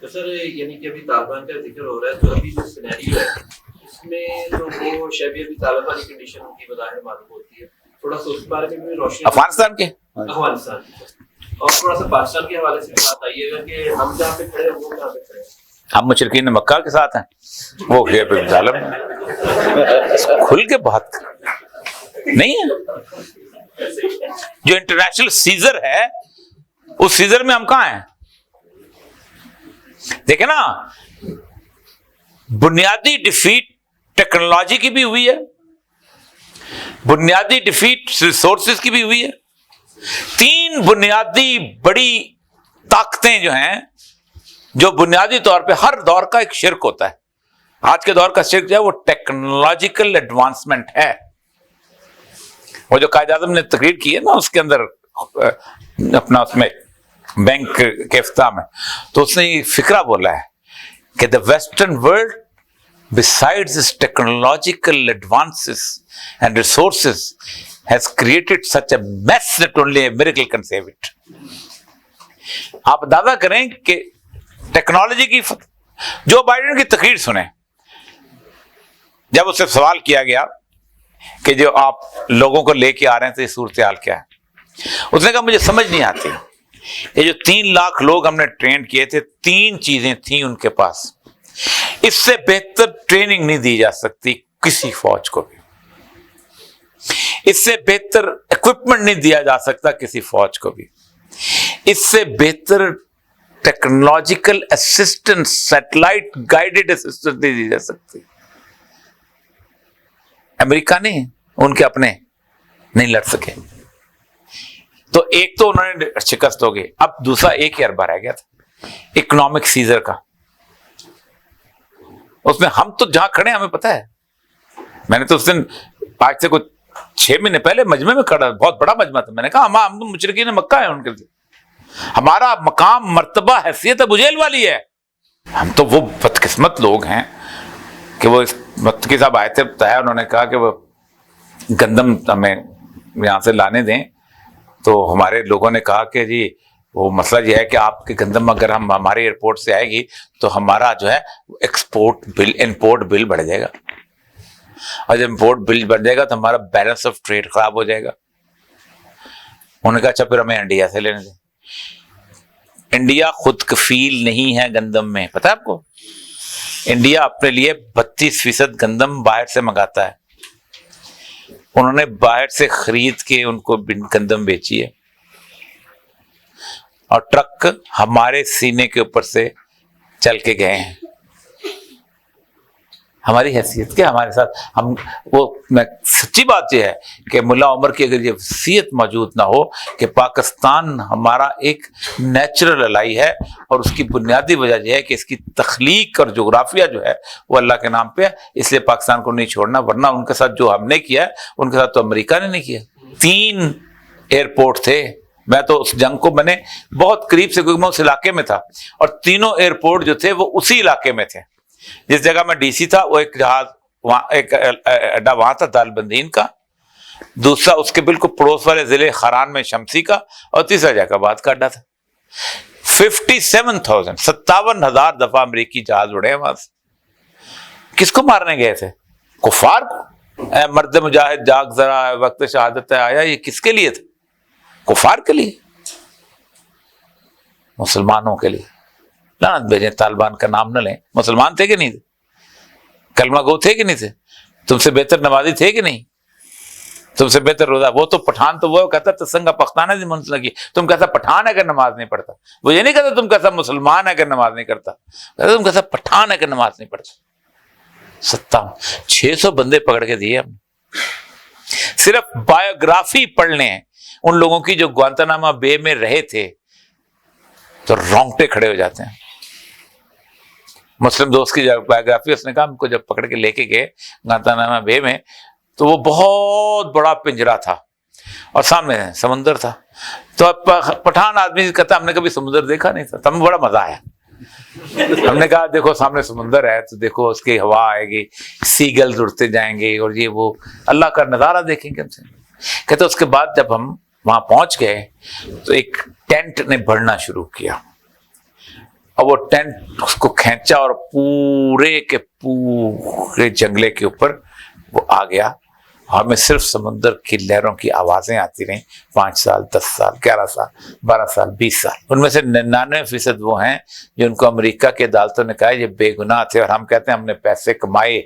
تو سر یعنی کہ ابھی طالبان کا ذکر ہو رہا ہے، تو ابھی جو سینیریو ہے اس میں تو وہ شاید ابھی طالبان کی کنڈیشن ان کی بظاہر معلوم ہوتی ہے، تھوڑا سا اس بارے میں بھی روشنی افغانستان کے افغانستان کی، اور تھوڑا سا پاکستان کے حوالے سے بات آئیے گا کہ ہم جہاں پہ کھڑے ہیں وہ کہاں پہ کھڑے ہیں. ہم مشرکین مکہ کے ساتھ ہیں، وہ غیر پہ ظالم ہیں. کھل کے بات نہیں ہے. جو انٹرنیشنل سیزر ہے اس سیزر میں ہم کہاں ہیں؟ دیکھیں نا، بنیادی ڈیفیٹ ٹیکنالوجی کی بھی ہوئی ہے، بنیادی ڈیفیٹ ریسورسز کی بھی ہوئی ہے. تین بنیادی بڑی طاقتیں جو ہیں، جو بنیادی طور پہ ہر دور کا ایک شرک ہوتا ہے. آج کے دور کا شرک جو ہے وہ ٹیکنالوجیکل ایڈوانسمنٹ ہے. وہ جو قائد اعظم نے تقریر کی ہے نا، اس کے اندر اپنا اس میں بینک کے افتتاح میں، تو اس نے یہ فکرہ بولا ہے کہ the western world besides its technological advances and resources has created such a mess that only a miracle can save it. آپ اندازہ کریں کہ ٹیکنالوجی کی جو بائیڈن کی تقریر سنیں، جب اس سے سوال کیا گیا کہ جو آپ لوگوں کو لے کے آ رہے ہیں تو یہ صورتحال کیا ہے، اس نے کہا مجھے سمجھ نہیں آتی. یہ جو 3 لاکھ لوگ ہم نے ٹرین کیے تھے، 3 چیزیں تھیں ان کے پاس، اس سے بہتر ٹریننگ نہیں دی جا سکتی کسی فوج کو بھی، اس سے بہتر اکوپمنٹ نہیں دیا جا سکتا کسی فوج کو بھی، اس سے بہتر technological assistance, satellite guided assistance نہیں دی جا سکتی. امریکہ نہیں، ان کے اپنے نہیں لڑ سکے. تو ایک تو انہوں نے شکست ہو گئی. اب دوسرا ایک ہی اربہ رہ گیا تھا اکنامک سیزر کا. اس میں ہم تو جہاں کھڑے ہیں ہمیں پتہ ہے. میں نے تو اس دن آج سے کچھ 6 مہینے پہلے مجمع میں کھڑا، بہت بڑا مجمع تھا، میں نے کہا ہم تو مشرکین مکہ ہیں، ان کے لیے ہمارا مقام، مرتبہ، حیثیت ابو جہل والی ہے. ہم تو وہ بدقسمت لوگ ہیں کہ وہ مکی صاحب آئے تھے، بتایا انہوں نے کہا کہ وہ گندم ہمیں یہاں سے لانے دیں، تو ہمارے لوگوں نے کہا کہ جی وہ مسئلہ یہ ہے کہ آپ کی گندم اگر ہم ہمارے ایئرپورٹ سے آئے گی تو ہمارا جو ہے ایکسپورٹ بل، امپورٹ بل بڑھ جائے گا، اور جب امپورٹ بل بڑھ جائے گا تو ہمارا بیلنس آف ٹریڈ خراب ہو جائے گا. انہوں نے کہا اچھا پھر ہمیں انڈیا سے لینے دیں. انڈیا خود کفیل نہیں ہے گندم میں، پتہ ہے آپ کو؟ انڈیا اپنے لیے 32% گندم باہر سے منگاتا ہے. انہوں نے باہر سے خرید کے ان کو گندم بیچی ہے، اور ٹرک ہمارے سینے کے اوپر سے چل کے گئے ہیں. ہماری حیثیت کیا ہمارے ساتھ؟ ہم وہ سچی بات یہ ہے کہ ملا عمر کی اگر یہ وصیت موجود نہ ہو کہ پاکستان ہمارا ایک نیچرل الائی ہے، اور اس کی بنیادی وجہ یہ ہے کہ اس کی تخلیق اور جغرافیہ جو ہے وہ اللہ کے نام پہ ہے، اس لیے پاکستان کو نہیں چھوڑنا. ورنہ ان کے ساتھ جو ہم نے کیا ہے ان کے ساتھ تو امریکہ نے نہیں کیا. 3 ایئرپورٹ تھے. میں تو اس جنگ کو میں نے بہت قریب سے، کیونکہ میں اس علاقے میں تھا، اور تینوں ایئرپورٹ جو تھے وہ اسی علاقے میں تھے. جس جگہ میں ڈی سی تھا وہ ایک جہاز وہاں، ایک اڈا وہاں تھا دال بندین کا، دوسرا اس کے بالکل پڑوس والے ضلع خران میں شمسی کا، اور تیسرا جیک آباد کا اڈا تھا. 57,000 دفعہ امریکی جہاز اڑے ہیں وہاں سے. کس کو مارنے گئے تھے؟ کفار کو. اے مرد مجاہد جاگ ذرا، وقت شہادت ہے آیا. یہ کس کے لیے تھے؟ کفار کے لیے، مسلمانوں کے لیے. لعنت بھیجیں، طالبان کا نام نہ لیں. مسلمان تھے کہ نہیں تھے؟ کلمہ گو تھے کہ نہیں تھے؟ تم سے بہتر نمازی تھے کہ نہیں؟ تم سے بہتر روزہ. وہ تو پٹھان تو وہ کہتا تسنگا پختانہ سے منسلک کی، تم کیسا پٹھان ہے اگر نماز نہیں پڑھتا. وہ یہ نہیں کہتا تم کیسا مسلمان ہے اگر نماز نہیں کرتا، کہتا تم کیسا پٹھان ہے اگر نماز نہیں پڑھتا. 600 بندے پکڑ کے دیے ہم. صرف بایوگرافی پڑھ لیں ان لوگوں کی جو گوانتانامو بے میں رہے تھے تو رونگٹے کھڑے ہو جاتے ہیں. مسلم دوست کی بایوگرافی، اس نے کہا ہم کو جب پکڑ کے لے کے گئے گوانتانامو بے میں تو وہ بہت بڑا پنجرا تھا اور سامنے سمندر تھا. تو پٹھان آدمی کہتا ہم نے کبھی سمندر دیکھا نہیں تھا. تو ہمیں بڑا مزہ آیا. ہم نے کہا دیکھو سامنے سمندر ہے تو دیکھو اس کی ہوا آئے گی، سی گلز اڑتے جائیں گے، اور یہ وہ اللہ کا نظارہ دیکھیں گے ہم سے. کہتے اس کے بعد جب ہم وہاں پہنچ گئے تو ایک ٹینٹ نے بڑھنا شروع کیا، اور وہ ٹینٹ اس کو کھینچا اور پورے کے پورے جنگلے کے اوپر وہ آ گیا. ہمیں صرف سمندر کی لہروں کی آوازیں آتی رہیں. 5 سال 10 سال 11 سال 12 سال 20 سال. ان میں سے 99% وہ ہیں جو ان کو امریکہ کے عدالتوں نے کہا یہ بے گناہ تھے, اور ہم کہتے ہیں ہم نے پیسے کمائے.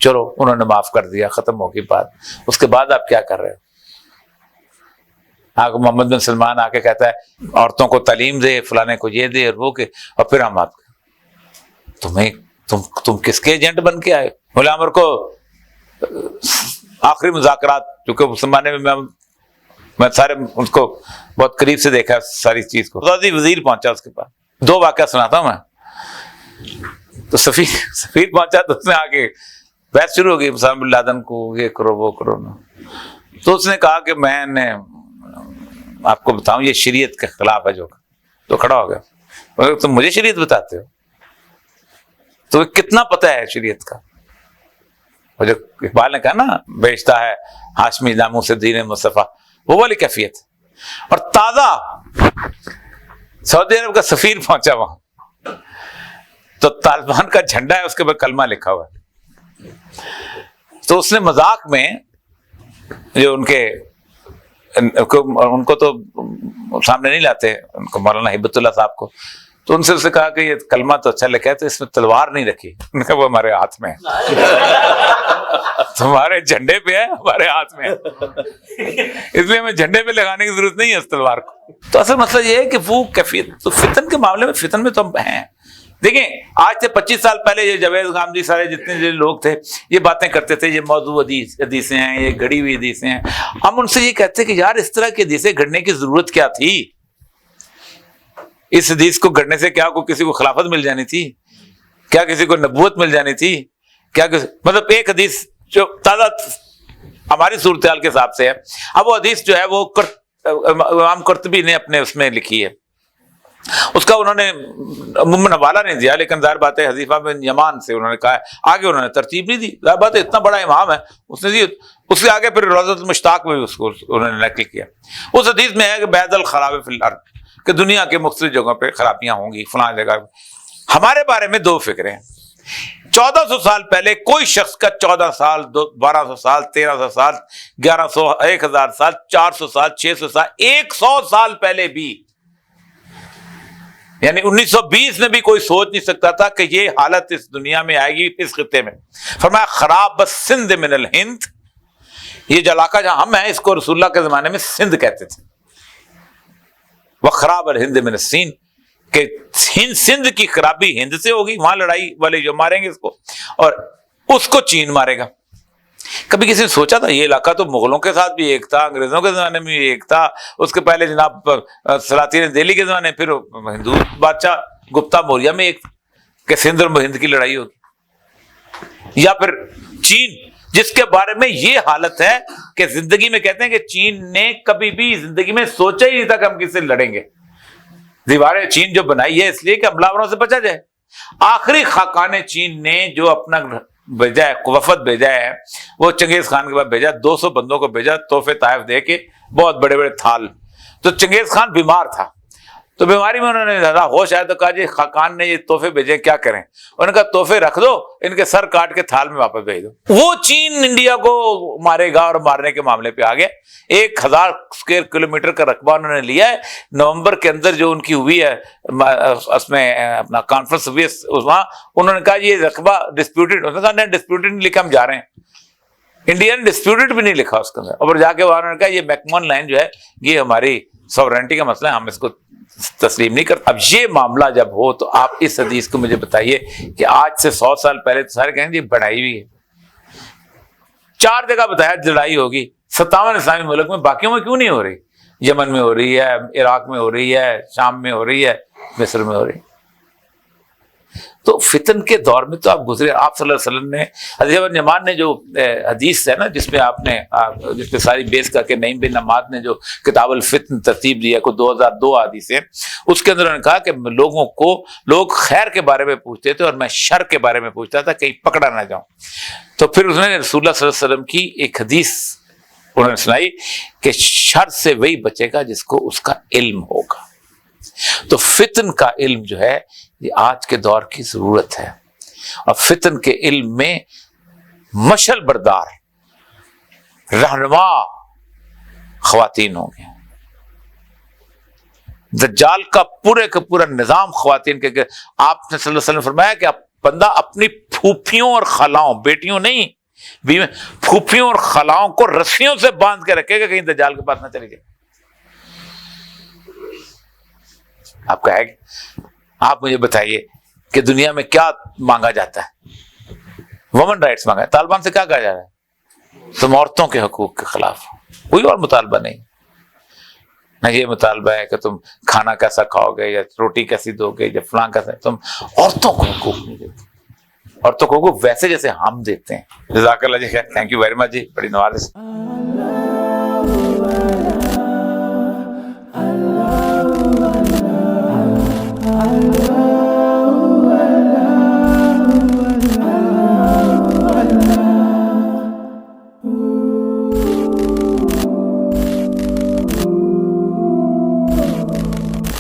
چلو انہوں نے معاف کر دیا, ختم ہو گئی بات. اس کے بعد آپ کیا کر رہے ہو؟ محمد بن سلمان آ کے کہتا ہے عورتوں کو تعلیم دے, فلانے کو یہ دے اور وہ کہ, اور پھر ہم آپ تم کس کے ایجنٹ بن کے آئے؟ مولا عمر کو آخری مذاکرات, کیونکہ اس زمانے میں میں سارے اس کو بہت قریب سے دیکھا ساری چیز کو. وزیر پہنچا اس کے پاس, 2 واقعہ سناتا ہوں میں. تو سفیر پہنچا تو اس نے آ کے بحث شروع ہو گئی, اسامہ بن لادن کو یہ کرو وہ کرو. تو اس نے کہا کہ میں نے آپ کو بتاؤں یہ شریعت کے خلاف ہے جو. تو کھڑا ہو گیا, تم مجھے شریعت بتاتے ہو؟ تو کتنا پتہ ہے شریعت کا؟ وہ جو اقبال نے کہا نا بیچتا ہے ہاشمی ناموں سے دین مصطفیٰ, وہ والی کیفیت. اور تازہ سعودی عرب کا سفیر پہنچا وہاں, تو طالبان کا جھنڈا ہے, اس کے اوپر کلمہ لکھا ہوا ہے. تو اس نے مذاق میں جو ان کو تو سامنے نہیں لاتے, ان کو مولانا ہبت اللہ صاحب کو, تو ان سے اسے کہا کہ یہ کلمہ تو اچھا لکھا ہے, تو اس میں تلوار نہیں رکھی. ان کا وہ ہمارے ہاتھ میں ہے, تمہارے جھنڈے پہ ہے, ہمارے ہاتھ میں ہے, اس لیے ہمیں جھنڈے پہ لگانے کی ضرورت نہیں ہے اس تلوار کو. تو اصل مسئلہ یہ ہے کہ وہ کیفیت, تو فتن کے معاملے میں, فتن میں تو ہم ہیں. دیکھیں آج سے 25 سال پہلے یہ جاوید غامدی سارے جتنے لوگ تھے یہ باتیں کرتے تھے, یہ موضوع حدیثیں ہیں, یہ گھڑی ہوئی حدیثیں ہیں. ہم ان سے یہ کہتے ہیں کہ یار اس طرح کی حدیثیں گھڑنے کی ضرورت کیا تھی؟ اس حدیث کو گھڑنے سے کیا کوئی کسی کو خلافت مل جانی تھی؟ کیا کسی کو نبوت مل جانی تھی؟ کیا مطلب ایک حدیث جو تازہ ہماری صورتحال کے حساب سے ہے. اب وہ حدیث جو ہے وہ امام قرطبی نے اپنے اس میں لکھی ہے, اس کا انہوں نے عموماً حوالہ نہیں دیا, لیکن ظاہر بات ہے حذیفہ بن یمان سے انہوں نے کہا ہے, آگے انہوں نے ترتیب نہیں دی. ظاہر بات ہے اتنا بڑا امام ہے, اس نے دی, اس کے آگے پھر روضۃ المشتاق میں بھی اس کو انہوں نے نقل کیا. اس حدیث میں ہے کہ بعض الخراب فی الارض, کہ دنیا کے مختلف جگہوں پہ خرابیاں ہوں گی فلاں جگہ. ہمارے بارے میں 2 فکریں ہیں. 1400 سال پہلے کوئی شخص کا 14 سال 1200 سال 1300 سال 1100 1000 سال 400 سال 600 سال 100 سال پہلے بھی, یعنی 1920 میں بھی کوئی سوچ نہیں سکتا تھا کہ یہ حالت اس دنیا میں آئے گی اس خطے میں. فرمایا خراب بس سندھ من الہند, یہ جو علاقہ جہاں ہم ہیں اس کو رسول اللہ کے زمانے میں سندھ کہتے تھے. وہ خراب الہند من السین, کہ سندھ کی خرابی ہند سے ہوگی, وہاں لڑائی والے جو ماریں گے اس کو, اور اس کو چین مارے گا. کبھی کسی نے سوچا تھا؟ یہ علاقہ تو مغلوں کے ساتھ بھی ایک تھا, انگریزوں کے زمانے میں بھی ایک تھا, اس کے پہلے جناب سلاطین دہلی کے زمانے, پھر ہندو بادشاہ گپتا موریہ میں ایک, کہ سندھ اور ہند کی لڑائی ہوگی. یا پھر چین, جس کے بارے میں یہ حالت ہے کہ زندگی میں کہتے ہیں کہ چین نے کبھی بھی زندگی میں سوچا ہی نہیں تھا کہ ہم کس سے لڑیں گے. دیواریں چین جو بنائی ہے اس لیے کہ حملہ آوروں سے بچا جائے. آخری خاقان چین نے جو اپنا بھیجا ہے, وفد بھیجا ہے, وہ چنگیز خان کے بعد بھیجا, 200 بندوں کو بھیجا تحفے طائف دے کے, بہت بڑے بڑے تھال. تو چنگیز خان بیمار تھا, تو بیماری میں انہوں نے زیادہ ہوش آیا تو کہا جی خاقان نے یہ تحفے بھیجے کیا کریں؟ انہوں نے کہا تحفے رکھ دو, ان کے سر کاٹ کے تھال میں واپس بھیج دو. وہ چین انڈیا کو مارے گا, اور مارنے کے معاملے پہ آ گیا. 1000 اسکوائر کلومیٹر کا رقبہ انہوں نے لیا ہے. نومبر کے اندر جو ان کی ہوئی ہے اس میں اپنا کانفرنس ہوئی ہے, وہاں انہوں نے کہا یہ رقبہ ڈسپیوٹڈ, انہوں نے کہا نہیں ڈسپیوٹڈ نہیں لکھا, ہم جا رہے ہیں. انڈیا نے ڈسپیوٹڈ بھی نہیں لکھا اس کے اندر, اور جا کے وہاں انہوں نے کہا یہ میکمون لائن جو ہے یہ ہماری سوورنٹی کا مسئلہ ہے, ہم اس کو تسلیم نہیں کرتے. اب یہ معاملہ جب ہو تو آپ اس حدیث کو مجھے بتائیے کہ آج سے 100 سال پہلے تو سارے کہیں گے یہ بڑھائی ہوئی ہے. 4 جگہ بتایا لڑائی ہوگی, 57 اسلامی ملک میں, باقیوں میں کیوں نہیں ہو رہی؟ یمن میں ہو رہی ہے, عراق میں ہو رہی ہے, شام میں ہو رہی ہے, مصر میں ہو رہی ہے. تو فتن کے دور میں تو آپ گزرے. آپ صلی اللہ علیہ وسلم نے حضرت ابن یمان نے جو حدیث ہے نا, جس میں آپ نے جس پہ ساری بیس کر کے نعیم بن حماد نے جو کتاب الفتن ترتیب دیا, کو 2002 حدیثیں, اس کے اندر انہوں نے کہا کہ لوگوں کو لوگ خیر کے بارے میں پوچھتے تھے اور میں شر کے بارے میں پوچھتا تھا, کہیں پکڑا نہ جاؤں. تو پھر اس نے رسول اللہ صلی اللہ علیہ وسلم کی ایک حدیث انہوں نے سنائی کہ شر سے وہی بچے گا جس کو اس کا علم ہوگا. تو فتن کا علم جو ہے یہ آج کے دور کی ضرورت ہے، اور فتن کے علم میں مشعل بردار رہنما خواتین ہوں گے۔ دجال کا پورے کا پورا نظام خواتین کے، آپ نے صلی اللہ علیہ وسلم فرمایا کہ بندہ اپنی پھوپھیوں اور خلاؤں، بیٹیوں نہیں، بیوی، پھوپھیوں اور خلاؤں کو رسیوں سے باندھ کے رکھے گا، کہیں دجال کے پاس نہ چلے جائے۔ آپ کہے گے، آپ مجھے بتائیے کہ دنیا میں کیا مانگا جاتا ہے؟ وومن رائٹس مانگا ہے۔ طالبان سے کیا کہا جا رہا ہے؟ تم عورتوں کے حقوق کے خلاف ہو، کوئی اور مطالبہ نہیں۔ نہ یہ مطالبہ ہے کہ تم کھانا کیسا کھاؤ گے یا روٹی کیسی دو گے یا فلاں کیسا، تم عورتوں کو حقوق نہیں دیتے، عورتوں کو حقوق ویسے جیسے ہم دیتے ہیں۔ جزاک اللہ جی خیر، تھینک یو ویری مچ جی، بڑی نوازش۔